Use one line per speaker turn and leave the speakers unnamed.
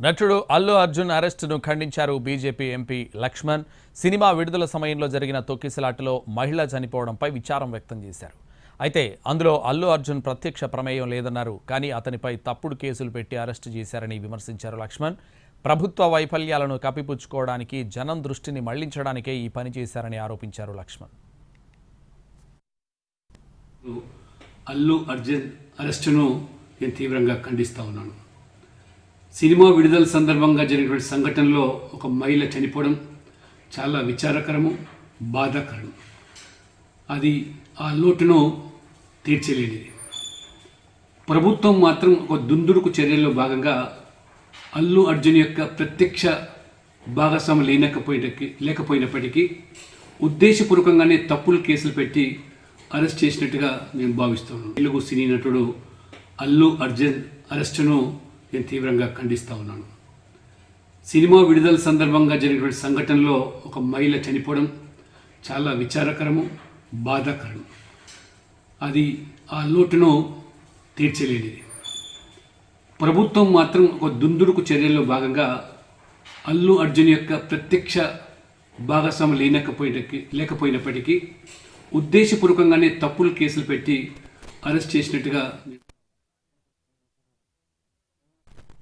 నటుడు అల్లు అర్జున్ అరెస్టును ఖండించారు బీజేపీ ఎంపీ లక్ష్మణ్. సినిమా విడుదల సమయంలో జరిగిన తొక్కిసలాటలో మహిళ చనిపోవడంపై విచారం వ్యక్తం చేశారు. అయితే అందులో అల్లు అర్జున్ ప్రత్యక్ష ప్రమేయం లేదన్నారు. కానీ అతనిపై తప్పుడు కేసులు పెట్టి అరెస్టు చేశారని విమర్శించారు లక్ష్మణ్. ప్రభుత్వ వైఫల్యాలను కప్పిపుచ్చుకోవడానికి, జనం దృష్టిని మళ్లించడానికే ఈ పని చేశారని ఆరోపించారు లక్ష్మణ్.
అల్లు అర్జున్ అరెస్టును నేను తీవ్రంగా ఖండిస్తా ఉన్నాను. సినిమా విడుదల సందర్భంగా జరిగినటువంటి సంఘటనలో ఒక మహిళ చనిపోవడం చాలా విచారకరము, బాధాకరం. అది ఆ లోటును తీర్చలేనిది. ప్రభుత్వం మాత్రం ఒక దుందుడుకు చర్యల్లో భాగంగా అల్లు అర్జున్ యొక్క ప్రత్యక్ష భాగస్వామి లేకపోయినప్పటికీ ఉద్దేశపూర్వకంగానే తప్పుడు కేసులు పెట్టి అరెస్ట్ చేసినట్టుగా నేను భావిస్తున్నాను. తెలుగు సినీ నటుడు అల్లు అర్జున్ అరెస్టును నేను తీవ్రంగా ఖండిస్తూ ఉన్నాను. సినిమా విడుదల సందర్భంగా జరిగినటువంటి సంఘటనలో ఒక మహిళ చనిపోవడం చాలా విచారకరము, బాధాకరం. అది ఆ లోటును తీర్చలేనిది. ప్రభుత్వం మాత్రం ఒక దుందుడుకు చర్యల్లో భాగంగా అల్లు అర్జున్ యొక్క ప్రత్యక్ష భాగస్వామి లేకపోయినప్పటికీ ఉద్దేశపూర్వకంగానే తప్పుడు కేసులు పెట్టి అరెస్ట్ చేసినట్టుగా